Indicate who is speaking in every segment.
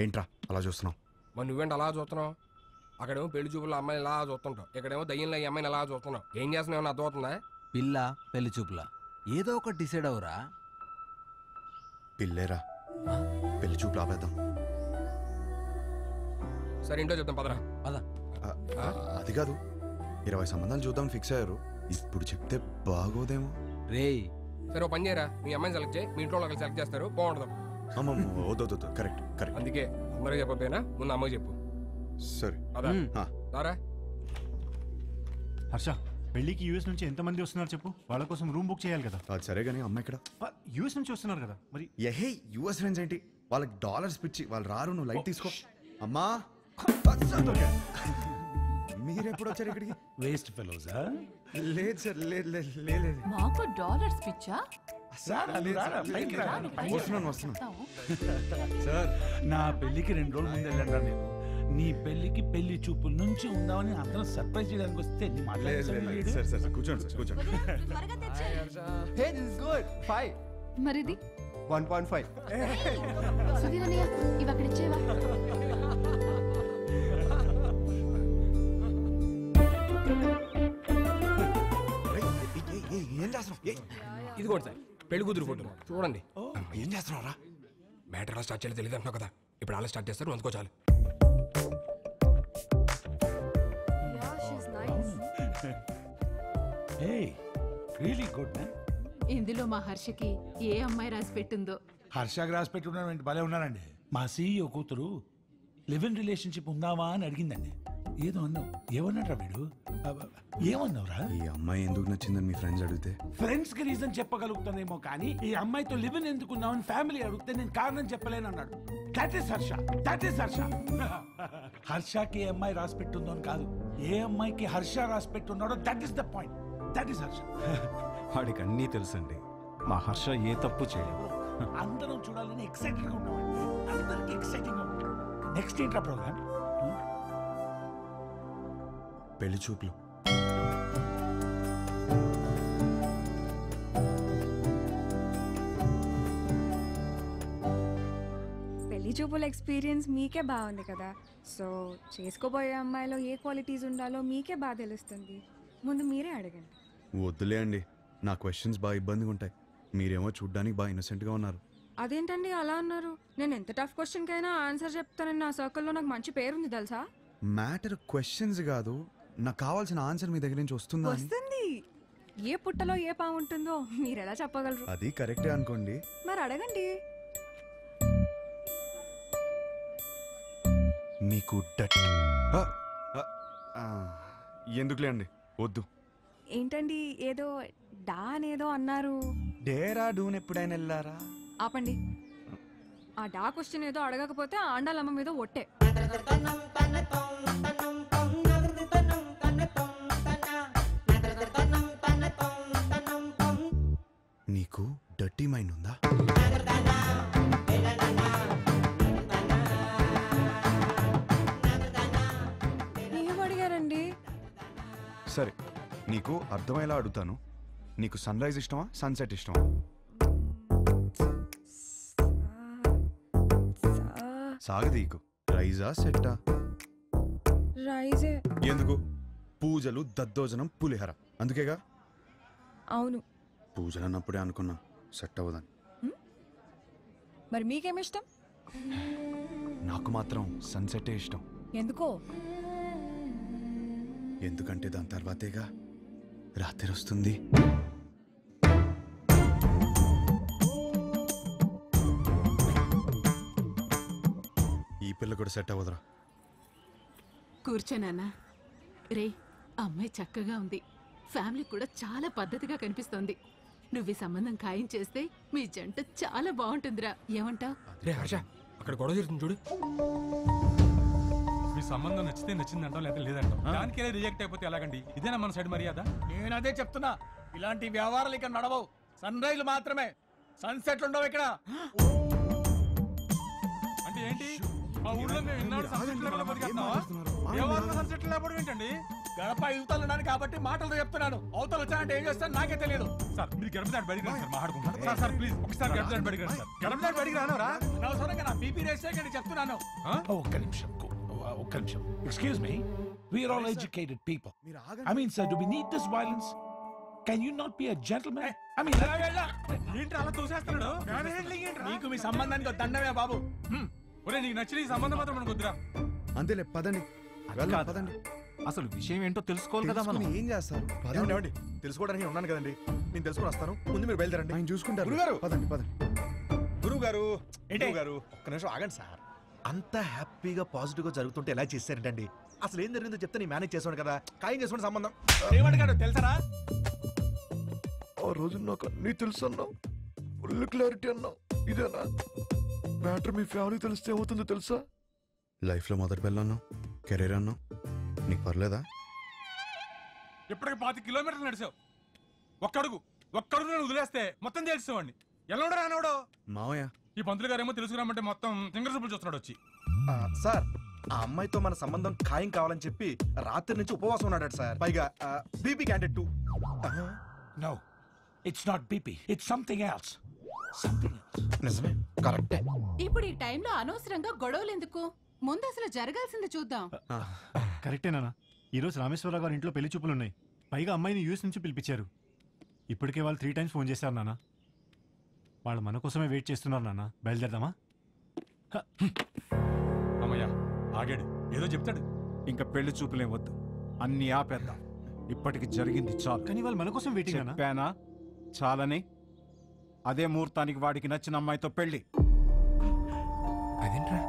Speaker 1: ఏంట్రా అలా చూస్తున్నావు?
Speaker 2: మరి నువ్వేంటి అలా చూస్తున్నావు? అక్కడేమో పెళ్లి చూపుల అమ్మాయిని ఇలా చూస్తుంటావు, ఇక్కడేమో దయ్యంలో ఈ అమ్మాయిని అలా చూస్తున్నావు. ఏం చేస్తున్నావు? నాకు అర్థమవుతుందా?
Speaker 3: పిల్ల పెళ్లి చూపులా ఏదో ఒకటి డిసైడ్ అవరా.
Speaker 1: పిల్లేరా, పెళ్లి చూపులు ఆపేద్దాం.
Speaker 2: సరే ఇంట్లో చెప్తాం పదరా.
Speaker 3: పద.
Speaker 1: అది కాదు, 20 సంబంధాలు చూద్దాం ఫిక్స్ అయ్యారు. ఇప్పుడు చెప్తే బాగోదేమో.
Speaker 3: రేయ్
Speaker 2: సరే ఓ పని చేయరా, మీ అమ్మాయిని సెలెక్ట్ చేయి, మీ ఇంట్లో వాళ్ళు సెలెక్ట్ చేస్తారు, బాగుంటుంది.
Speaker 1: అమ్మమ్మ వద్దు, కరెక్ట్ కరెక్ట్.
Speaker 2: అందుకే అందరూ చెప్పకపోయినా ముందు అమ్మకి చెప్పు.
Speaker 1: సరే
Speaker 2: అదా దారా.
Speaker 4: హర్ష, పెళ్లికి యూఎస్ నుంచి ఎంతమంది వస్తున్నారు చెప్పు, వాళ్ళ కోసం రూమ్ బుక్ చేయాలి కదా.
Speaker 1: అది సరే కానీ అమ్మ ఇక్కడ
Speaker 4: యూఎస్ నుంచి వస్తున్నారు కదా మరి.
Speaker 1: యహే యూఎస్ ఫ్రెండ్స్ ఏంటి, వాళ్ళకి డాలర్స్ పిచ్చి, వాళ్ళు రారు, నువ్వు లైట్ తీసుకో. అమ్మా మీరెప్పుడు వచ్చారు ఇక్కడికి?
Speaker 5: వేస్ట్ ఫెలోసా?
Speaker 1: లేదు సార్, లేదు.
Speaker 6: మాకు డాలర్స్ పిచ్చా?
Speaker 1: వస్తున్నాను
Speaker 5: సార్, నా పెళ్లికి 2 రోజుల ముందు వెళ్ళండి. నేను నీ పెళ్లికి పెళ్లి చూపుల నుంచి ఉందామని అందరూ సర్ప్రైజ్ చేయడానికి వస్తే
Speaker 1: సార్ కూర్చోండి.
Speaker 6: మరిది
Speaker 7: 1.5.
Speaker 6: సుధీరనయ్య ఇవి అక్కడ ఇచ్చేవా?
Speaker 1: ఏం చేస్తున్నావు?
Speaker 2: ఇది కూడా సార్ పెళ్లి కూతురు ఫోటో చూడండి.
Speaker 1: ఏం చేస్తున్నావురా?
Speaker 2: మ్యాటర్ ఎలా స్టార్ట్ చేయాలో తెలియదు అంటున్నావు కదా, ఇప్పుడు అలా స్టార్ట్ చేస్తారు, అందుకో చాలు.
Speaker 5: Really good man.
Speaker 6: ఇందులో మా హర్షకి ఏ అమ్మాయి రాసి పెట్టిందో.
Speaker 5: హర్షకి రాసి పెట్టుకున్నాడు, భలే ఉన్నారండి. మా సీఈఓ కూతురు లివ్ ఇన్ రిలేషన్షిప్ ఉందావా అని అడిగిందండి. ఏదో అన్నావు, ఏమన్నాడ్రా వీడు? ఏమన్నావురా?
Speaker 1: ఈ అమ్మాయి ఎందుకు నచ్చిందని మీ ఫ్రెండ్స్ అడిగితే
Speaker 5: ఫ్రెండ్స్ కి రీజన్ చెప్పగలుగుతానేమో కానీ ఈ అమ్మాయితో లివ్ ఇన్ ఎందుకున్నావని ఫ్యామిలీ అడిగితే నేను కారణం చెప్పలేను అన్నాడు. That is Harsha. హర్షకి ఏ అమ్మాయి రాసి పెట్టుందో అని కాదు, ఏ అమ్మాయికి హర్ష రాసి పెట్టున్నాడో that is the point. That is Harsha.
Speaker 8: వాడికి అన్నీ తెలుసండి, మా హర్ష ఏ తప్పు చేయదు.
Speaker 5: అందరం చూడాలని ఎక్సైటెడ్ గా ఉన్నామండి, అందరికి ఎక్సైటింగ్ గా ఉంది. నెక్స్ట్ ఏంట్రా ప్రోగ్రామ్?
Speaker 1: పెళ్లి చూపులు.
Speaker 9: పెళ్లి చూపుల ఎక్స్పీరియన్స్ మీకే బాగుంది కదా, సో చేసుకోబోయే అమ్మాయిలో ఏ క్వాలిటీస్ ఉండాలో మీకే బాగా తెలుస్తుంది. ముందు మీరే అడగండి.
Speaker 1: వద్దులే అండి, నా క్వశ్చన్స్ బాగా ఇబ్బందిగా ఉంటాయి. మీరేమో చూడ్డానికి బాగా ఇన్నోసెంట్గా ఉన్నారు.
Speaker 9: అదేంటండి అలా అన్నారు? నేను ఎంత టఫ్ క్వశ్చన్ కైనా ఆన్సర్ చెప్తానని నా సర్కిల్లో నాకు మంచి పేరుంది తెలుసా.
Speaker 1: మ్యాటర్ క్వశ్చన్స్ కాదు, నాకు కావాల్సిన ఆన్సర్ మీ దగ్గర నుంచి వస్తుందా?
Speaker 9: వస్తుంది. ఏ పుట్టలో ఏ పాము ఉంటుందో మీరు ఎలా చెప్పగలరు?
Speaker 1: అది కరెక్టే అనుకోండి.
Speaker 9: మరి అడగండి.
Speaker 1: మీకు ఎందుకులే అండి, వద్దు.
Speaker 9: ఏంటండి ఏదో డా అనేదో అన్నారు?
Speaker 1: డేరా డూన్ ఎప్పుడైనా వెళ్ళారా?
Speaker 9: ఆపండి. ఆ డా క్వశ్చన్ ఏదో అడగకపోతే ఆండాలమ్మ మీద ఒట్టే.
Speaker 1: నీకు డర్టీ మైండ్ ఉందా?
Speaker 9: ఏం అడిగారండి?
Speaker 1: సరే, నీకు అర్థమయ్యేలా అడుగుతాను. నీకు సన్ రైజ్ ఇష్టమా, సన్సెట్ ఇష్టమా? సాగదీకు. రైజా సెట్టా?
Speaker 9: రైజే.
Speaker 1: ఎందుకు? పూజలు, దద్దోజనం, పులిహర, అందుకేగా.
Speaker 9: అవును.
Speaker 1: పూజలు అన్నప్పుడే అనుకున్నా సెట్ అవ్వదని.
Speaker 9: మరి మీకేమిష్టం?
Speaker 1: నాకు మాత్రం సన్సెటే ఇష్టం.
Speaker 9: ఎందుకో?
Speaker 1: ఎందుకంటే దాని తర్వాతేగా రాత్రి వస్తుంది. ఈ పిల్ల కూడా సెట్ అవ్వదురా.
Speaker 6: కూర్చోనాన్నా. రే, అమ్మాయి చక్కగా ఉంది, ఫ్యామిలీ కూడా చాలా పద్ధతిగా కనిపిస్తోంది. నువ్వు ఈ సంబంధం ఖాయం చేస్తే మీ జంట చాలా బాగుంటుందిరా, ఏమంటావ్?
Speaker 2: రే హర్ష, అక్కడ గొడవ జరుగుతుంది చూడు.
Speaker 10: మీ సంబంధం నచ్చితే నచ్చిందంటాం, లేదా లేదంటాం. దానికే రిజెక్ట్ అయిపోతే ఎలాగండి? ఇదేనా మన సైడ్ మర్యాద?
Speaker 7: నేను అదే చెప్తున్నా, ఇలాంటి వ్యవహారాలు ఇక్కడ నడవవు. సన్ రైజ్ మాత్రమే, సన్సెట్లు ఉండవు ఇక్కడ.
Speaker 10: అంటే ఏంటి? మా ఊళ్ళో మేము ఇన్నాడు సన్సెట్ లేకుండా బతికేస్తున్నావా? సన్సెట్ లేకపోవడం ఏంటండి?
Speaker 7: గడప యువతలున్నాను కాబట్టి మాటలు చెప్తున్నాను. అవతల వచ్చానంటే ఏం చేస్తాను నాకే తెలియదు.
Speaker 10: సార్ మీరు గడప దాటి బయటికి రండి సార్, మాట్లాడుకుంటారు. సార్ సార్ ప్లీజ్ ఒకసారి గడప దాటి బయటికి రండి సార్. గడప దాటి బయటికి రానవరా?
Speaker 7: అనవసరంగా నా బీపీ రేస్ చేయకండి చెప్తున్నాను. ఒక్క నిమిషం. Excuse me, we're all educated people. I mean sir, do we need this violence? Can you not be a gentlemen? I mean
Speaker 10: ఏంటి అలా తోసేస్తున్నాడు?
Speaker 7: నీకు మీ సంబంధానికి ఒక దండమే బాబు.
Speaker 10: ఒరే నీకు నచ్చిన ఈ సంబంధం మాత్రం మనకు వద్దురా.
Speaker 1: అంతేలే పదండి. వెళ్దాం, పదండి.
Speaker 8: అసలు విషయం ఏంటో తెలుసుకోవాలి కదా మనం.
Speaker 1: తెలుసుకుని ఏం చేస్తారు?
Speaker 11: ఏమండి తెలుసుకోవడానికి నేను ఉన్నాను కదండి, నేను తెలుసుకొని వస్తాను. ముందు మీరు బయలుదేరండి.
Speaker 1: ఆయన చూసుకుంటారు.
Speaker 11: గురుగారు!
Speaker 1: పదండి పదండి.
Speaker 11: గురువు గారు ఒక్క నిమిషం ఆగండి సార్. అంత హ్యాపీగా పాజిటివ్ గా జరుగుతుంటే ఎలా చేశారంటండి? అసలు ఏం జరిగిందో చెప్తే నేను మేనేజ్ చేసాను కదా. ఖాయం చేసుకోండి సంబంధం.
Speaker 7: ఏమడిగాడు తెలుసరా?
Speaker 11: ఆ రోజు నాకు అన్నీ తెలుసు అన్నావు, ఫుల్ క్లారిటీ అన్నావు. ఇదేనా మ్యాటర్? మీ ఫ్యామిలీ తెలిస్తే ఏమవుతుందో తెలుసా?
Speaker 1: లైఫ్లో మొదటి పిల్ల అన్నావు, కెరీర్ అన్నావు, నీకు పర్లేదా?
Speaker 10: ఇప్పటికి 5 కిలోమీటర్లు నడిచావు. ఒక్కడుగు నేను వదిలేస్తే మొత్తం తెలుసుకోండి. ఎల్లవడో రానవడో
Speaker 1: మావయ్య,
Speaker 10: ఈ పంతులు గారేమో తెలుసుకురామంటే మొత్తం సింగర్ సూపులు చూస్తున్నాడు వచ్చి.
Speaker 11: సార్ ఆ అమ్మాయితో మన సంబంధం ఖాయం కావాలని చెప్పి రాత్రి నుంచి ఉపవాసం ఉన్నాడు సార్. పైగా BP candidate 2.
Speaker 5: No, it's not BP, it's something else.
Speaker 11: నిజమే, కరెక్టే.
Speaker 6: ఇప్పుడు ఈ టైంలో అనవసరంగా గొడవలు ఎందుకు? ముందు అసలు జరగాల్సింది చూద్దాం.
Speaker 4: కరెక్టేనా? ఈరోజు రామేశ్వరరావు గారి ఇంట్లో పెళ్లి చూపులు ఉన్నాయి. పైగా అమ్మాయిని యూఎస్ నుంచి పిలిపించారు. ఇప్పటికే వాళ్ళు 3 times ఫోన్ చేశారు నాన్న. వాళ్ళు మన కోసమే వెయిట్ చేస్తున్నారు నాన్న. బయలుదేరదామా?
Speaker 10: అమ్మయ్యా ఆగాడు, ఏదో చెప్తాడు.
Speaker 8: ఇంకా పెళ్లి చూపులేం వద్దు, అన్ని ఆపేద్దాం. ఇప్పటికి జరిగింది చాలు.
Speaker 4: కానీ వాళ్ళు మన కోసం వెయిటింగ్ అన్న.
Speaker 8: చెప్పానా చాలని? అదే ముహూర్తానికి వాడికి నచ్చిన అమ్మాయితో పెళ్లి.
Speaker 3: అదేంట్రా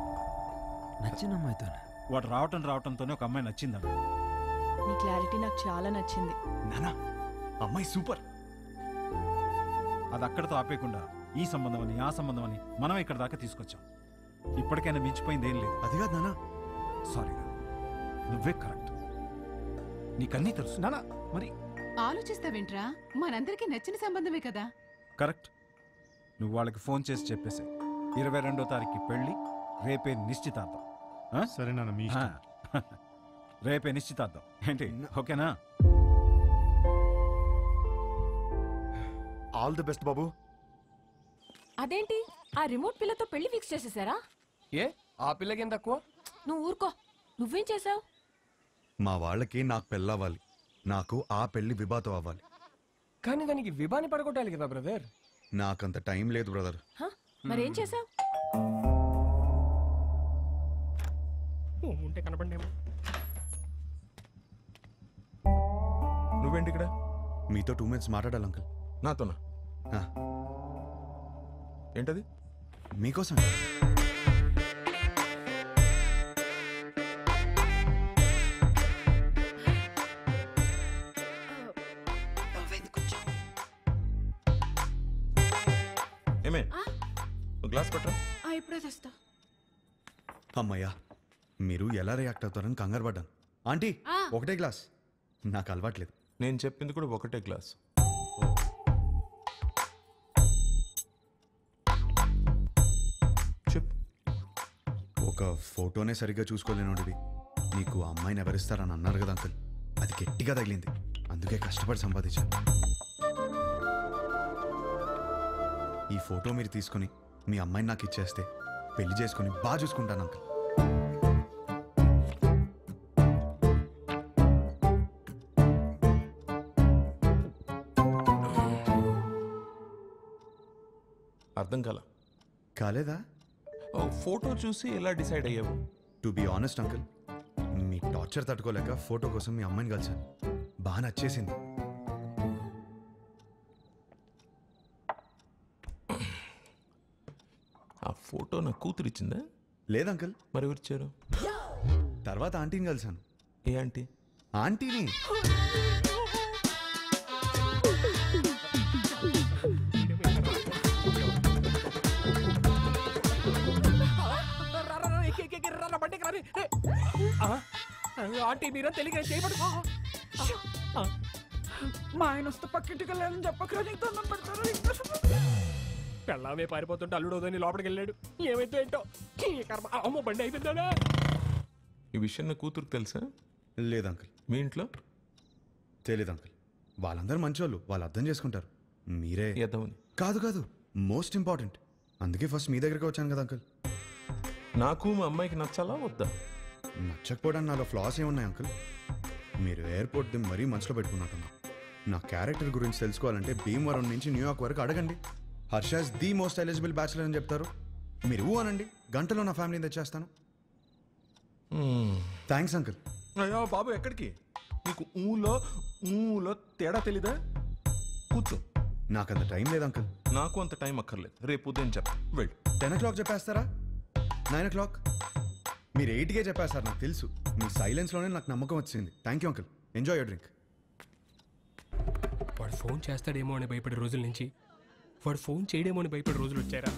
Speaker 3: నచ్చిన అమ్మాయితో?
Speaker 8: వాడు రావటంతోనే ఒక అమ్మాయి నచ్చిందన్న.
Speaker 9: నీ క్లారిటీ నాకు చాలా నచ్చింది.
Speaker 11: నానా అమ్మాయి సూపర్.
Speaker 8: అది అక్కడితో ఆపేయకుండా ఈ సంబంధం అని ఆ సంబంధం అని మనం ఇక్కడ దాకా తీసుకొచ్చాం. ఇప్పటికైనా మించిపోయింది ఏం లేదు.
Speaker 1: అది కాదు నాన్న.
Speaker 8: సారీగా, నువ్వే కరెక్ట్. నీకన్నీ తెలుసు
Speaker 4: నాన్న మరి
Speaker 6: ఆలోచిస్తావేంట్రా? మనందరికీ నచ్చిన సంబంధమే కదా.
Speaker 8: కరెక్ట్. నువ్వు వాళ్ళకి ఫోన్ చేసి చెప్పేసే 22వ తారీఖు పెళ్లి, రేపే నిశ్చితార్థం. ఆ?
Speaker 4: సరే నాన్న, మీ ఇష్టం.
Speaker 8: రేపే నిశ్చితార్థం ఏంటి? ఓకేనా?
Speaker 11: ఆల్ ది బెస్ట్ బాబు.
Speaker 9: అదేంటి ఆ రిమోట్ పిల్లతో పెళ్లి ఫిక్స్ చేసేసారా?
Speaker 2: ఏ ఆ పిల్లకేం తక్కువ?
Speaker 9: నువ్వు ఊరుకో. నువ్వేం చేసావు?
Speaker 1: మా వాళ్ళకి నాకు పెళ్ళవ్వాలి, నాకు ఆ పెళ్లి విభాతం అవ్వాలి.
Speaker 2: కానీ దానికి విభాని పడగొట్టాలి కదా బ్రదర్.
Speaker 1: నాకంత టైం లేదు బ్రదర్.
Speaker 9: మరేం చేసావు?
Speaker 2: ఉంటే కనపడేమో.
Speaker 11: నువ్వేంటి ఇక్కడ?
Speaker 1: మీతో 2 minutes మాట్లాడాలి అంకుల్.
Speaker 11: నాతోనా?
Speaker 1: ఆ,
Speaker 11: ఏంటది?
Speaker 1: మీకోసం.
Speaker 11: ఏమే గ్లాస్ పట్టరా.
Speaker 9: ఇప్పుడే తెస్తా.
Speaker 1: అమ్మయ్యా, మీరు ఎలా రియాక్ట్ అవుతారని కంగారు పడ్డాను. ఆంటీ, ఒకటే గ్లాస్. నాకు అలవాట్లేదు.
Speaker 11: నేను చెప్పింది కూడా ఒకటే గ్లాస్. చెప్పు.
Speaker 1: ఒక ఫోటోనే సరిగ్గా చూసుకోలేనోడివి నీకు అమ్మాయిని ఎవరిస్తారని అన్నారు కదా అంకుల్. అది గట్టిగా తగిలింది, అందుకే కష్టపడి సంపాదించాను. ఈ ఫోటో మీరు తీసుకుని మీ అమ్మాయిని నాకు ఇచ్చేస్తే పెళ్లి చేసుకుని బాగా చూసుకుంటాను అంకుల్.
Speaker 11: అర్థం
Speaker 1: కాలేదా?
Speaker 11: ఫోటో చూసి ఎలా డిసైడ్ అయ్యావు?
Speaker 1: To be honest uncle, me torture తట్టుకోలేక ఫోటో కోసం మీ అమ్మాయిని కలిసాను. బాగా నచ్చేసింది.
Speaker 11: ఆ ఫోటో నా కూతురు ఇచ్చిందా?
Speaker 1: లేదు అంకుల్.
Speaker 11: మరి ఎవరిచ్చారు?
Speaker 1: తర్వాత ఆంటీని కలిసాను.
Speaker 11: ఏ ఆంటీ?
Speaker 1: ఆంటీని.
Speaker 2: ఆంటీ మీరా తెలియక చేయబడు.
Speaker 7: మా ఆయన వస్తే పక్కింటికి వెళ్ళాలని చెప్పక నీకు దండం పెడతారు.
Speaker 2: పెళ్ళామే పారిపోతుంటే అల్లుడోదని లోపలికి వెళ్ళాడు. ఏమైతే ఏంటో. అమ్మో బండి అయిపోయిందా?
Speaker 11: ఈ విషయం నా కూతురుకు తెలుసా?
Speaker 1: లేదు అంకుల్.
Speaker 12: మీ ఇంట్లో
Speaker 1: తెలీదు అంకుల్. వాళ్ళందరూ మంచోళ్ళు, వాళ్ళు అర్థం చేసుకుంటారు. మీరే
Speaker 12: ఎదవని.
Speaker 1: కాదు కాదు, మోస్ట్ ఇంపార్టెంట్. అందుకే ఫస్ట్ మీ దగ్గరికి వచ్చాను కదా అంకుల్.
Speaker 12: నాకు మా అమ్మాయికి నచ్చాలా వద్దా?
Speaker 1: నచ్చకపోవడానికి నాలో ఫ్లాస్ ఏమున్నాయి అంకుల్? మీరు ఎయిర్పోర్ట్ ది మరీ మనసులో పెట్టుకున్నట్టున్నా. నా క్యారెక్టర్ గురించి తెలుసుకోవాలంటే భీమవరం నుంచి న్యూయార్క్ వరకు అడగండి. Harsha's the most eligible bachelor అని చెప్తారు. మీరు అనండి, గంటలో నా ఫ్యామిలీని తెచ్చేస్తాను. Thanks uncle.
Speaker 12: అయ్యో బాబు, ఎక్కడికి? నీకు ఊలో తేడా తెలీదా? కూర్చో.
Speaker 1: నాకు అంత టైం లేదు అంకుల్.
Speaker 12: నాకు అంత టైం అక్కర్లేదు. రేపు ఉదయం చెప్ప వెళ్ళు.
Speaker 1: 10 o'clock చెప్పేస్తారా? 9 o'clock? మీరు 8కే చెప్పేస్తారు, నాకు తెలుసు. మీ సైలెన్స్లోనే నాకు నమ్మకం వచ్చింది. Thank you uncle. Enjoy your drink.
Speaker 2: వాడు ఫోన్ చేస్తాడేమో అని భయపడే రోజుల నుంచి వాడు ఫోన్ చేయడేమో అని భయపడే రోజులు వచ్చారా?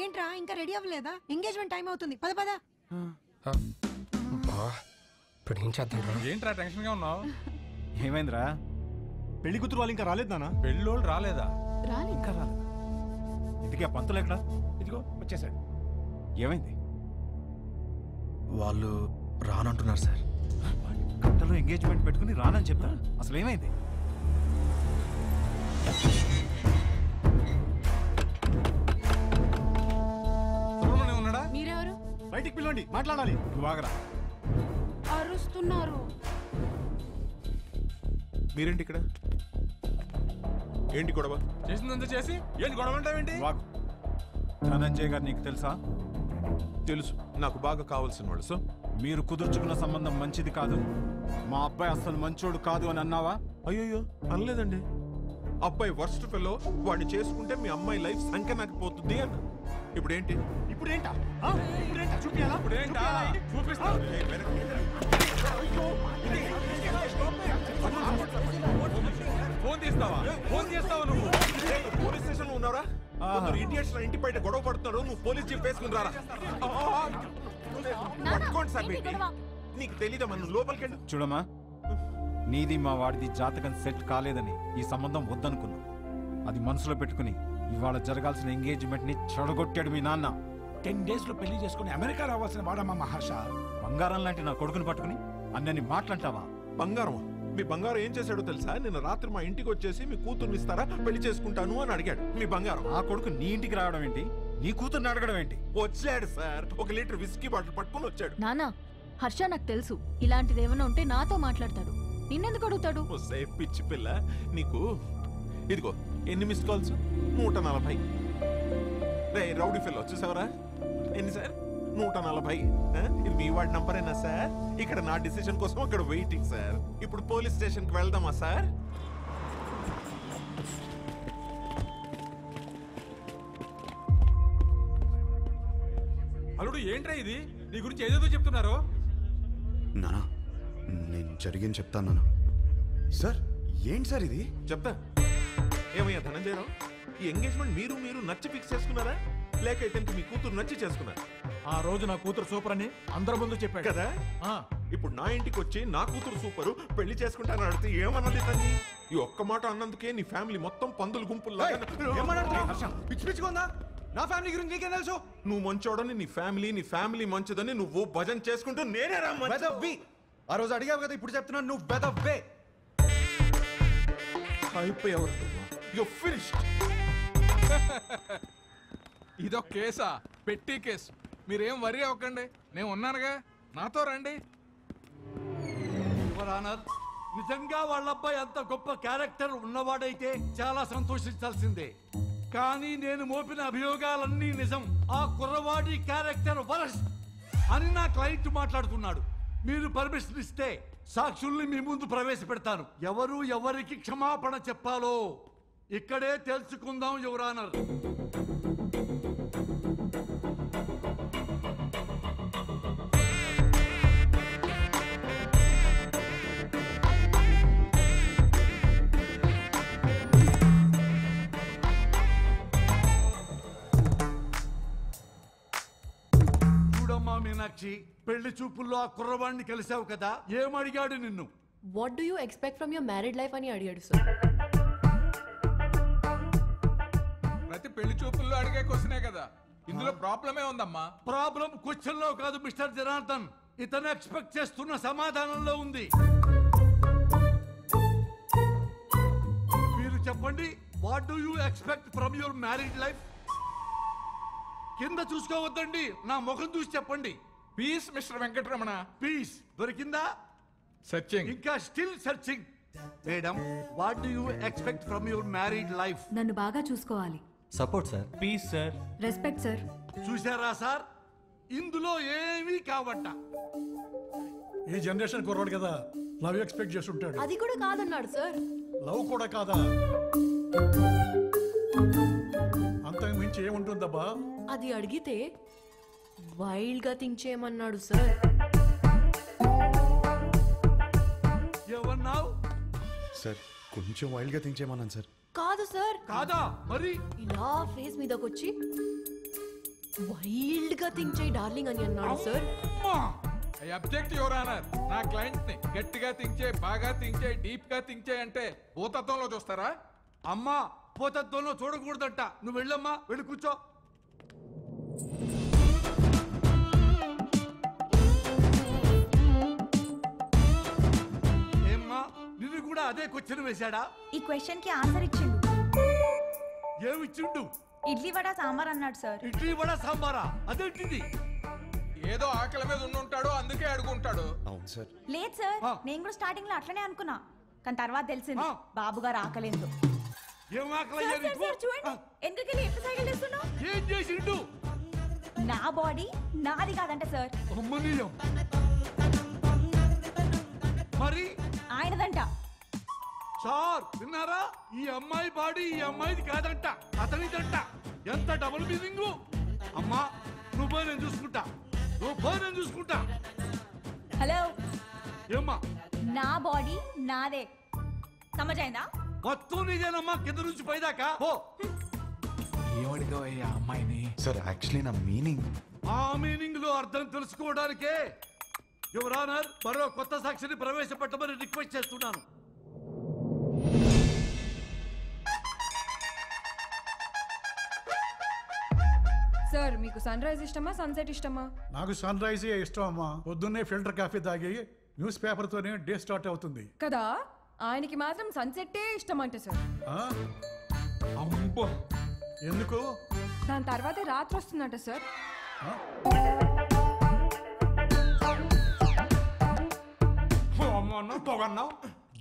Speaker 13: ఏంట్రా ఇంకా రెడీ అవ్వలేదా? ఎంగేజ్మెంట్ టైం అవుతుంది, పద పద.
Speaker 2: ఇప్పుడు ఏం చేద్దాం?
Speaker 10: ఏంట్రా టెన్షన్ గా ఉన్నావు?
Speaker 4: ఏమైందిరా? పెళ్లి కూతురు వాళ్ళు ఇంకా రాలేదు నాన్న.
Speaker 10: పెళ్ళోళ్ళు రాలేదా?
Speaker 4: ఇంకా రాలేదు. ఇంటికి ఆ పంతులు ఎక్కడ?
Speaker 5: ఇదిగో వచ్చేసాడు.
Speaker 4: ఏమైంది?
Speaker 11: వాళ్ళు రానంటున్నారు సార్.
Speaker 4: గంటలో ఎంగేజ్మెంట్ పెట్టుకుని రానని చెప్తా. అసలు ఏమైంది?
Speaker 10: సుబ్రహ్మణ్యం ఉన్నాడా?
Speaker 6: మీరెవరు?
Speaker 4: బయటికి పిలవండి, మాట్లాడాలి. నువ్వు ఆగరా.
Speaker 6: అరుస్తున్నారు.
Speaker 12: మీరేంటి ఇక్కడ? ఏంటి గొడవ?
Speaker 10: చేసిందంతా చేసి ఏంటి గొడవ అంటావేంటి?
Speaker 8: ధనంజయ్ గారు నీకు తెలుసా?
Speaker 12: తెలుసు, నాకు బాగా కావాల్సిన వాడు. సో
Speaker 8: మీరు కుదుర్చుకున్న సంబంధం మంచిది కాదు, మా అబ్బాయి అసలు మంచోడు కాదు అని అన్నావా?
Speaker 12: అయ్యో అనలేదండి. అబ్బాయి వర్స్ట్ ఫెలో, వాడిని చేసుకుంటే మీ అమ్మాయి లైఫ్ సంఖ్య పోతుంది అన్న. ఇప్పుడేంటి?
Speaker 4: ఇప్పుడేంటా? చూపియాలా?
Speaker 10: ఇప్పుడేంటా? చూపిస్తా. ఫోన్ తీస్తావా? ఫోన్ చేస్తావా నువ్వు?
Speaker 12: పోలీస్ స్టేషన్ లో ఉన్నారా? ఇడియట్స్ ఇంటి బయట గొడవ పడుతున్నారు. నువ్వు పోలీస్ జీప్ వేసుకుని రారా. పట్టుకోండి సార్. నీకు తెలీదా? మనం లోపలికి వెళ్ళి
Speaker 8: చూడమ్మా, నీది మా వాడిది జాతకం సెట్ కాలేదని ఈ సంబంధం వద్దనుకున్నా. అది మనసులో పెట్టుకుని ఇవాళ జరగాల్సిన ఎంగేజ్మెంట్ ని చెడగొట్టాడు మీ నాన్న.
Speaker 5: 10 days లో పెళ్లి చేసుకుని అమెరికా రావాల్సిన వాడమ్మా మహర్ష.
Speaker 8: బంగారం లాంటి నా కొడుకుని పట్టుకుని అన్నని మాట్లాంటావా?
Speaker 12: బంగారం? మీ బంగారం ఏం చేశాడో తెలుసా? నిన్న రాత్రి మా ఇంటికి వచ్చేసి మీ కూతుర్ని ఇస్తారా, పెళ్లి చేసుకుంటాను అని అడిగాడు. మీ బంగారం.
Speaker 8: ఆ కొడుకు నీ ఇంటికి రావడం ఏంటి? నీ కూతుర్ని అడగడం ఏంటి?
Speaker 12: వచ్చాడు సార్, 1 లీటర్ విస్కీ బాటిల్ పట్టుకుని వచ్చాడు.
Speaker 13: నానా, హర్ష నాకు తెలుసు, ఇలాంటిది ఏమైనా ఉంటే నాతో మాట్లాడతాడు, నిన్నెందుకు అడుగుతాడు?
Speaker 12: పిచ్చి పిల్ల నీకు. ఇదిగో ఎన్ని మిస్ కాల్స్? 140. రే రౌడీ ఫిల్ వచ్చేసావరా? ఎన్ని సార్? 140. ఇది మీ వాడి నంబరేనా సార్? ఇక్కడ నా డిసిషన్ కోసం అక్కడ వెయిటింగ్ సార్. ఇప్పుడు పోలీస్ స్టేషన్ కి వెళ్దామా సార్?
Speaker 10: అల్లుడు ఏంట్రా ఇది? నీ గురించి ఏదేదో చెప్తున్నారు.
Speaker 1: నానా, నేను జరిగింది చెప్తాను నాన్న. సార్ ఏంటి సార్ ఇది?
Speaker 12: చెప్తా. ఏమయ్యా ధనంజయరావు, ఈ ఎంగేజ్మెంట్ మీరు నచ్చి ఫిక్స్ చేసుకున్నారా, లేక ఇతనికి మీ కూతురు నచ్చి చేసుకున్నారా?
Speaker 10: ఆ రోజు నా కూతురు సూపర్ అని అందరి ముందు చెప్పాడు
Speaker 12: కదా. ఇప్పుడు నా ఇంటికి వచ్చి నా కూతురు సూపరు, పెళ్లి చేసుకుంటానని అడిగితే ఏమన్నది తన్ని? ఈ ఒక్క మాట అన్నందుకే నీ ఫ్యామిలీ మొత్తం పందులు గుంపుల్లా.
Speaker 1: పిచ్చి పిచ్చిగా ఉందా? నా ఫ్యామిలీ గురించి నీకేం తెలుసు?
Speaker 12: నువ్వు మంచోడని నీ ఫ్యామిలీ మంచిదని నువ్వు భజన చేసుకుంటూ నేనే రా
Speaker 1: వెదవ్వి. ఆ రోజు అడిగావు కదా, ఇప్పుడు చెప్తున్నాను నువ్వు వెదవ్వే.
Speaker 12: అయిపోయావు. You finished.
Speaker 10: ఇదొక కేసా? పెట్టి కేసు. మీరేం వరి అవ్వకండి, నేను ఉన్నానుగా, నాతో రండి.
Speaker 14: నిజంగా వాళ్ళ అబ్బాయి అంత గొప్ప క్యారెక్టర్ ఉన్నవాడైతే చాలా సంతోషించాల్సిందే. కానీ నేను మోపిన అభియోగాలన్నీ నిజం. ఆ కుర్రవాడి క్యారెక్టర్ వరస్ట్ అని నా క్లయింట్ మాట్లాడుతున్నాడు. మీరు పర్మిషన్ ఇస్తే సాక్షుల్ని మీ ముందు ప్రవేశపెడతాను. ఎవరు ఎవరికి క్షమాపణ చెప్పాలో ఇక్కడే తెలుసుకుందాం యువర్ ఆనర్. చూడమ్మా మీనాక్షి, పెళ్లి చూపుల్లో ఆ కుర్రవాడిని కలిసావు కదా, ఏమడిగాడు నిన్ను?
Speaker 15: What do you expect from your married life అని అడిగాడు సార్.
Speaker 10: ప్రతి పెళ్లి చూపుల్లో అడిగే క్వశ్చనే కదా, ఇందులో ప్రాబ్లమే ఉందమ్మా.
Speaker 14: ప్రాబ్లం క్వశ్చన్ లో కాదు మిస్టర్ జనార్దన్, ఇతను ఎక్స్పెక్ట్ చేస్తున్న సమాధానంలో ఉంది. మీరు చెప్పండి, what do you expect from your married life? కింద చూసుకోవద్దండి, నా ముఖం చూసి చెప్పండి.
Speaker 12: Peace mister Venkataramana.
Speaker 14: పీస్ దొరికిందా?
Speaker 12: సర్చింగ్.
Speaker 14: ఇంకా still searching. Madam, what do you expect from your married life?
Speaker 16: నన్ను బాగా చూసుకోవాలి.
Speaker 17: Support sir.
Speaker 10: Peace sir.
Speaker 16: Respect sir.
Speaker 14: చూసారా సార్, ఇందులో ఏమీ కావట.
Speaker 18: ఈ జనరేషన్ కుర్రాడు కదా, లవ్ ఎక్స్పెక్ట్ చేస్తుంటాడు.
Speaker 15: అది కూడా కాదన్నాడు సార్.
Speaker 18: లవ్ కూడా కాదా? అంతకు మించి ఏముంటుందబ్బా?
Speaker 15: అది అడిగితే వైల్డ్ గా థింక్ చేయమన్నాడు సార్.
Speaker 14: ఏమన్నావు
Speaker 1: సార్? కొంచెం వైల్డ్గా థింక్ చేయమన్నాను సార్.
Speaker 15: కాదు సార్.
Speaker 14: కాదా మరి?
Speaker 15: ఇలా ఫేస్ మీదకి వచ్చి వైల్డ్ గా థింక్ చేయి డార్లింగ్ అని అన్నాడు sir.
Speaker 12: I object your honour. నా క్లయింట్ ని గట్టిగా థింక్ చేయి, బాగా థింక్ చేయి, డీప్ గా థింక్ చేయి అంటే భూతత్వంలో చూస్తారా?
Speaker 14: అమ్మా, పోతత్వంలో చూడకూడదట. నువ్వు వెళ్ళమ్మా, వెళ్ళి కూర్చో. ఏమ్మా, నిన్ను కూడా అదే క్వశ్చన్ వేశాడా?
Speaker 16: ఈ క్వశ్చన్ కి ఆన్సర్ ఇచ్చిండు.
Speaker 14: ఏమిచ్చిండు?
Speaker 16: ఇడ్లీ వడ సాంబార్ అన్నాడు సార్.
Speaker 14: ఇడ్లీ వడ సాంబారా? అదేంటిది?
Speaker 12: ఏదో ఆకలి మీద ఉండుంటాడు, అందుకే అడుగుంటాడు.
Speaker 1: అవును సార్.
Speaker 16: లేదు సార్, నేను కూడా స్టార్టింగ్ లో అట్లనే అనుకున్నా, కానీ తర్వాత తెలిసింది బాబు గారు ఆకలేదు.
Speaker 14: ఏం ఆకలి?
Speaker 16: చూడండి, ఎందుకెళ్ళి ఎంత సైకిల్ చేస్తున్నావు?
Speaker 14: ఏం చేసిండు?
Speaker 16: నా బాడీ నాది కాదంట సార్.
Speaker 14: అమ్మనీయం. మరి
Speaker 16: ఆయనదంట.
Speaker 14: సార్ విన్నారా? ఈ అమ్మాయి బాడీ ఈ అమ్మాయిది కాదంట, అతనిదంట. ఎంత డబుల్ మీనింగ్. అమ్మా, నువ్వు పోయి నేను చూసుకుంటా, నువ్వు పోయి నేను చూసుకుంటా.
Speaker 16: హలో,
Speaker 14: ఏమ్మా?
Speaker 16: నా బాడీ నాదే, సమజైందా?
Speaker 14: మొత్తం నీదేనమ్మా, కింద నుంచి పైదాకా. పో.
Speaker 12: ఏమడిగా ఆ అమ్మాయిని?
Speaker 1: సార్ యాక్చువల్లీ నా మీనింగ్.
Speaker 14: ఆ మీనింగ్ లో అర్థం తెలుసుకోవడానికే యువర్ ఆనర్ మరో కొత్త సాక్షిని ప్రవేశపెట్టమని రిక్వెస్ట్ చేస్తున్నాను.
Speaker 9: సార్, మీకు సన్ రైజ్ ఇష్టమా సన్సెట్ ఇష్టమా?
Speaker 18: నాకు సన్ రైజ్ ఇష్టం అమ్మా. పొద్దున్నే ఫిల్టర్ కాఫీ తాగి న్యూస్ పేపర్ తోనే డే స్టార్ట్ అవుతుంది
Speaker 9: కదా. ఆయనకి మాత్రం సన్సెట్టే ఇష్టం అంట సార్.
Speaker 18: అమ్మో, ఎందుకు?
Speaker 9: దాని తర్వాతే రాత్రి వస్తుందంట sir.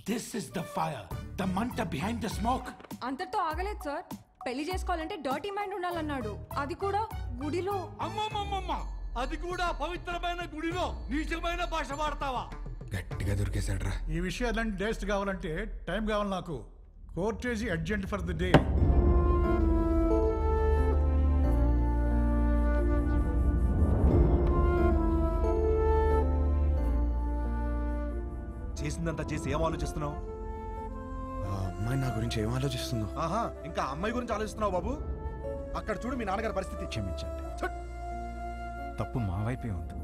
Speaker 5: This is the fire, the manta behind the smoke.
Speaker 9: అంతటితో ఆగలేదు సార్. పెళ్లి చేసుకోవాలంటే డర్టీ మైండ్ ఉండాలన్నాడు, అది కూడా గుడిలో.
Speaker 14: అమ్మమ్మమ్మమ్మ, అది కూడా పవిత్రమైన గుడిలో నీచమైన భాష వాడతావా?
Speaker 2: గట్టిగా దొరికేశాడ్రా.
Speaker 18: ఈ విషయాలన్నీ డేస్ట్ కావాలంటే టైం కావాలి నాకు. Court is urgent for the day.
Speaker 11: చేసిందంతా చేసి ఏం ఆలోచిస్తున్నావు?
Speaker 1: అమ్మాయి నా గురించి ఏం ఆలోచిస్తుందో.
Speaker 11: ఆహా, ఇంకా అమ్మాయి గురించి ఆలోచిస్తున్నావు బాబు? అక్కడ చూడు మీ నాన్నగారి పరిస్థితి.
Speaker 8: క్షమించండి, తప్పు మా వైపే ఉంది.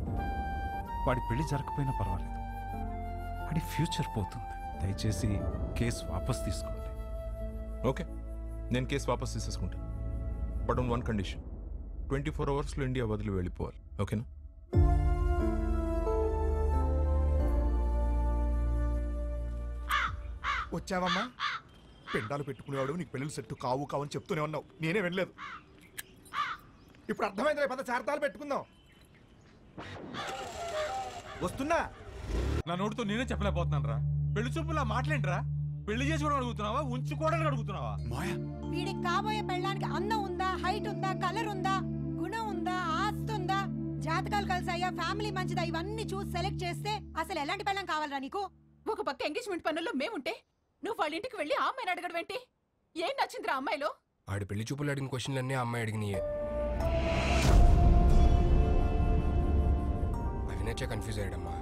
Speaker 8: వాడి పెళ్లి జరగకపోయినా పర్వాలేదు, వాడి ఫ్యూచర్ పోతుంది. దయచేసి కేసు వాపస్ తీసుకోండి.
Speaker 12: ఓకే, నేను కేసు వాపస్ తీసేసుకుంటాను. బట్ ఆన్ వన్ కండిషన్, 24 అవర్స్లో ఇండియా వదిలి వెళ్ళిపోవాలి. ఓకేనా?
Speaker 11: వచ్చావమ్మా? పెండాలు పెట్టుకునేవాడు నీకు పెళ్ళిళ్ళు సెట్టు కావు కావని చెప్తూనే ఉన్నావు, నేనే వినలేదు. ఇప్పుడు అర్థమైంది, పెద్ద చార్తాలు పెట్టుకుందాం. వస్తున్నా.
Speaker 10: నా నోటితో నేనే చెప్పలేకపోతున్నాను రా. పెళ్లి చూపులా మాట్లాడరా? పెళ్లి చేసుకోవడం అడుగుతున్నావా, ఉంచుకోవడానికి అడుగుతున్నావా?
Speaker 19: వీడికి కాబోయే పెళ్ళానికి అందం ఉందా, హైట్ ఉందా, కలర్ ఉందా, గుణం ఉందా, ఆస్తి ఉందా, జాతకాలు కలిసాయా, ఫ్యామిలీ మంచిదా, ఇవన్నీ చూసి సెలెక్ట్ చేస్తే అసలు ఎలాంటి పెళ్ళం కావాలరా నీకు?
Speaker 6: ఒక పక్క ఎంగేజ్మెంట్ పనుల్లో మేముంటే నువ్వు వాళ్ళ ఇంటికి వెళ్ళి ఆ అమ్మాయిని అడగడం ఏంటి? ఏం నచ్చిందిరా అమ్మాయిలో?
Speaker 2: ఆడి పెళ్లి చూపులు అడిగిన క్వశ్చన్లన్నీ ఆ అమ్మాయి అడిగినాయే. అవి నచ్చే కన్ఫ్యూజ్ అయ్యాడమ్మా.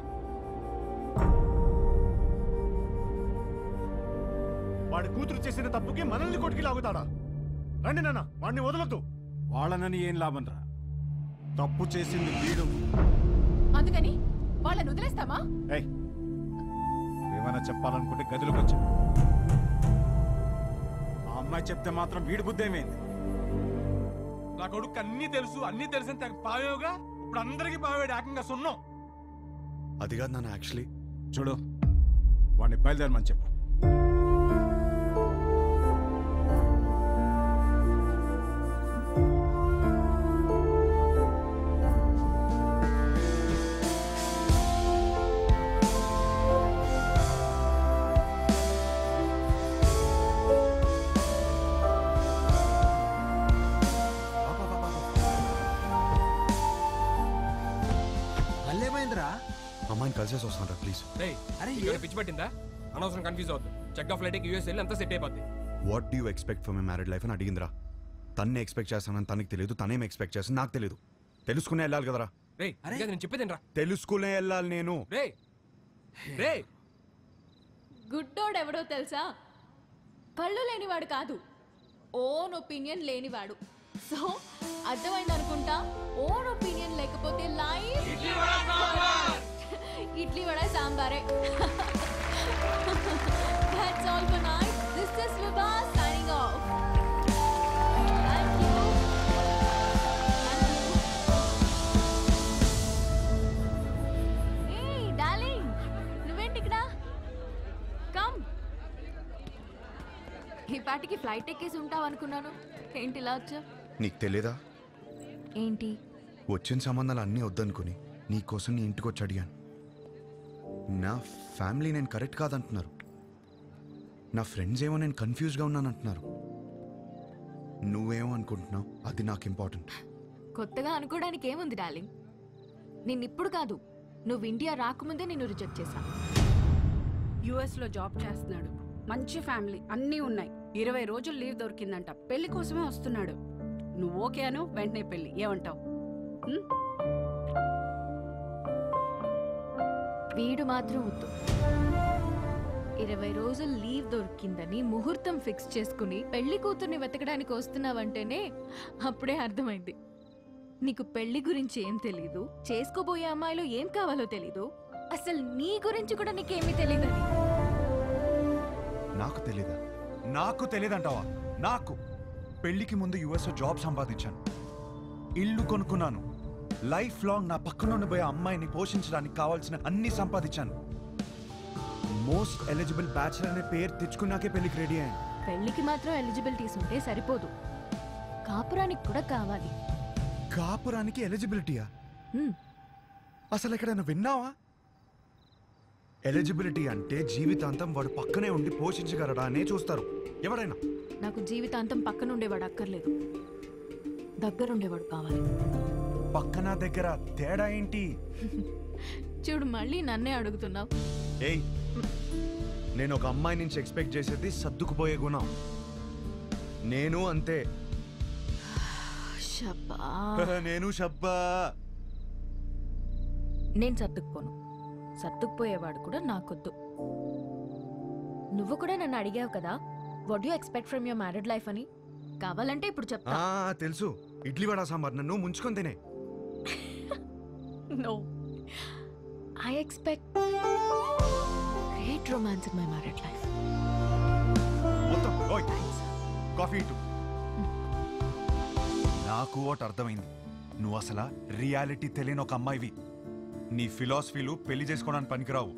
Speaker 18: వాడి కూతురు చేసిన తప్పుకి మనల్ని కొట్టుకి లాగుతాడా? రండి నాన్న, వాడిని వదలొద్దు.
Speaker 8: వాళ్ళనని ఏం లాభం రా, తప్పు చేసింది వీడు.
Speaker 6: అందుకని వాళ్ళని వదిలేస్తామా?
Speaker 8: ఏమైనా చెప్పాలనుకుంటే గదిలోకి వచ్చా. ఆ అమ్మాయి చెప్తే మాత్రం వీడి బుద్ధి ఏమైంది?
Speaker 10: నా కొడుకు అన్నీ తెలుసు, అన్నీ తెలిసిన పావేవుగా ఇప్పుడు అందరికీ పావేడు ఏకంగా సున్నం.
Speaker 1: అది కాదు నాన్న యాక్చువల్లీ.
Speaker 10: చూడు వాడిని బయలుదేరమని చెప్పు.
Speaker 1: అమ్మాయిని కలిసేసి వస్తాను ప్లీజ్.
Speaker 2: పిచ్చి పట్టిందా? అనవసరం కన్ఫ్యూజ్ అవుతుంది. చెక్ ఆఫ్ ఫ్లైట్ యూఎస్ వెళ్ళి అంతా సెట్ అయిపోద్ది.
Speaker 1: What do expect for my married life అని అడిగిందిరా. తన్నే ఎక్స్పెక్ట్ చేస్తానని తనకి తెలియదు, తనేం ఎక్స్పెక్ట్ చేస్తాను నాకు తెలియదు. తెలుసుకునే వెళ్ళాలి కదరా.
Speaker 2: నేను చెప్పేదేనరా.
Speaker 1: తెలుసుకునే వెళ్ళాలి నేను.
Speaker 13: గుడ్డోడు ఎవడో తెలుసా? కళ్ళు లేనివాడు కాదు, ఓన్ ఒపీనియన్ లేనివాడు. సో అర్థమైంది అనుకుంటా. ఓన్ ఒపీనియన్ లేకపోతే లైఫ్ ఇడ్లీ వడ సాంబారే. That's all for night. This is Vibha signing off. Thank you. Hey darling, నువ్వేంటి ఇక్కడ? Come. ఈ పాటికి ఫ్లైట్ ఎక్కేసి ఉంటావు అనుకున్నాను. ఏంటి ఇలా వచ్చా?
Speaker 1: నీకు తెలియదా?
Speaker 13: ఏంటి?
Speaker 1: వచ్చిన సంబంధాలు అన్నీ వద్దనుకుని నీకోసం నీ ఇంటికి వచ్చి అడిగాను. నా ఫ్యామిలీ నేను కరెక్ట్ కాదంటున్నారు. నా ఫ్రెండ్స్ ఏమో నేను కన్ఫ్యూజ్గా ఉన్నాను అంటున్నారు. నువ్వేమో అనుకుంటున్నావు, అది నాకు ఇంపార్టెంట్.
Speaker 13: కొత్తగా అనుకోవడానికి ఏముంది డార్లింగ్. నిన్నిప్పుడు కాదు, నువ్వు ఇండియా రాకముందే నిన్ను రిజెక్ట్ చేశాను.
Speaker 17: యుఎస్లో జాబ్ చేస్తున్నాడు, మంచి ఫ్యామిలీ అన్నీ ఉన్నాయి. 20 రోజులు లీవ్ దొరికిందంట. పెళ్లి కోసమే వస్తున్నాడు. నువ్వు ఓకే అను, వెంటనే పెళ్లి. ఏమంటావు?
Speaker 13: వీడు మాత్రం వద్దు. 20 రోజులు లీవ్ దొరికిందని ముహూర్తం ఫిక్స్ చేసుకుని పెళ్లి కూతుర్ని వెతకడానికి వస్తున్నావంటేనే అప్పుడే అర్థమైంది నీకు పెళ్లి గురించి ఏం తెలీదు, చేసుకోబోయే అమ్మాయిలో ఏం కావాలో తెలీదు, అసలు నీ గురించి కూడా నీకేమీ తెలీదని.
Speaker 1: నాకు తెలీదా? నాకు తెలియదంటావా? నాకు పెళ్లికి ముందు యుఎస్లో జాబ్ సంపాదించాను, ఇల్లు కొనుక్కున్నాను, లైఫ్ లాంగ్ నా పక్కన ఉండిపోయే అమ్మాయిని పోషించడానికి కావాల్సిన అన్ని సంపాదించాను. మోస్ట్ ఎలిజిబుల్ బ్యాచిలర్ అనే పేరు తెచ్చుకున్నాకే పెళ్లికి రెడీ అయ్యాను.
Speaker 13: పెళ్లికి మాత్రం ఎలిజిబిలిటీస్ ఉంటే సరిపోదు, కాపురానికి కూడా కావాలి.
Speaker 1: కాపురానికి ఎలిజిబిలిటీయా? అసలు ఎక్కడైనా విన్నావా? ఎలిజిబిలిటీ అంటే జీవితాంతం వాడు పక్కనే ఉండి పోషించగలడా అనే చూస్తారు ఎవరైనా.
Speaker 13: నాకు జీవితాంతం పక్కన ఉండేవాడు అక్కర్లేదు, దగ్గరుండేవాడు కావాలి.
Speaker 1: పక్కన దగ్గర తేడా ఏంటి?
Speaker 13: చూడు మళ్ళీ నన్నే అడుగుతున్నావు.
Speaker 1: ఏయ్, నేను ఒక అమ్మాయి నుంచి ఎక్స్పెక్ట్ చేసేది సర్దుకుపోయే గుణం. నేను అంతే. నేను షబ్బా.
Speaker 13: నేను సర్దుకుపోను, సర్దుకుపోయేవాడు కూడా నాకొద్దు. నువ్వు కూడా నన్ను అడిగావు కదా, what you expect from your married life అని. కావాలంటే ఇప్పుడు చెప్తా.
Speaker 1: తెలుసు, ఇడ్లీ వడ సాంబార్ నన్ను ముంచుకొని తినే.
Speaker 13: No, I expect great romance in my married life.
Speaker 1: మొత్తం ఓయ్ కాఫీ ఇటు. నాకు ఒకటి అర్థమైంది, నువ్వు అసలు రియాలిటీ తెలియని ఒక అమ్మాయివి. నీ ఫిలాసఫీలు పెళ్లి చేసుకోవడానికి పనికిరావు,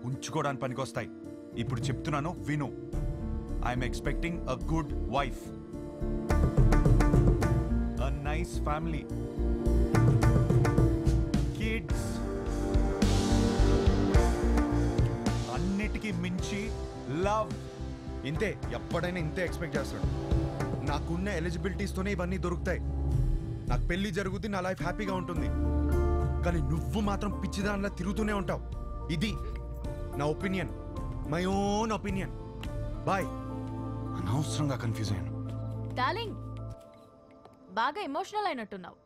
Speaker 1: ఉంచుకోవడానికి పనికొస్తాయి. ఇప్పుడు చెప్తున్నాను విను. I'm expecting a good wife, a nice family, kids, అన్నిటికీ మించి లవ్. ఇంతే, ఎప్పుడైనా ఇంతే ఎక్స్పెక్ట్ చేస్తాడు. నాకున్న ఎలిజిబిలిటీస్తోనే ఇవన్నీ దొరుకుతాయి. నాకు పెళ్లి జరుగుతుంది, నా లైఫ్ హ్యాపీగా ఉంటుంది. కానీ నువ్వు మాత్రం పిచ్చిదానిలా తిరుగుతూనే ఉంటావు. ఇది నా opinion, my own opinion. Bye. అనవసరంగా కన్ఫ్యూజ్ అయ్యాను.
Speaker 13: డార్లింగ్, బాగా ఎమోషనల్ అయినట్టున్నావు.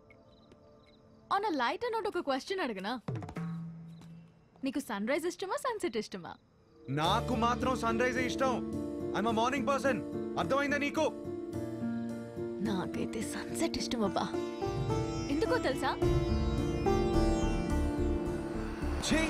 Speaker 13: ఆన్ అ లైటర్ నోట్ ఒక క్వశ్చన్ అడగనా? నీకు సన్ రైజ్ ఇష్టమా, సన్సెట్ ఇష్టమా?
Speaker 1: నాకు మాత్రం సన్ రైజ్ ఇష్టం. I'm a morning person. అర్థమైందా నీకు?
Speaker 13: నాకైతే సన్సెట్ ఇష్టం అబ్బా. ఎందుకో తెలుసా?
Speaker 1: ఛీ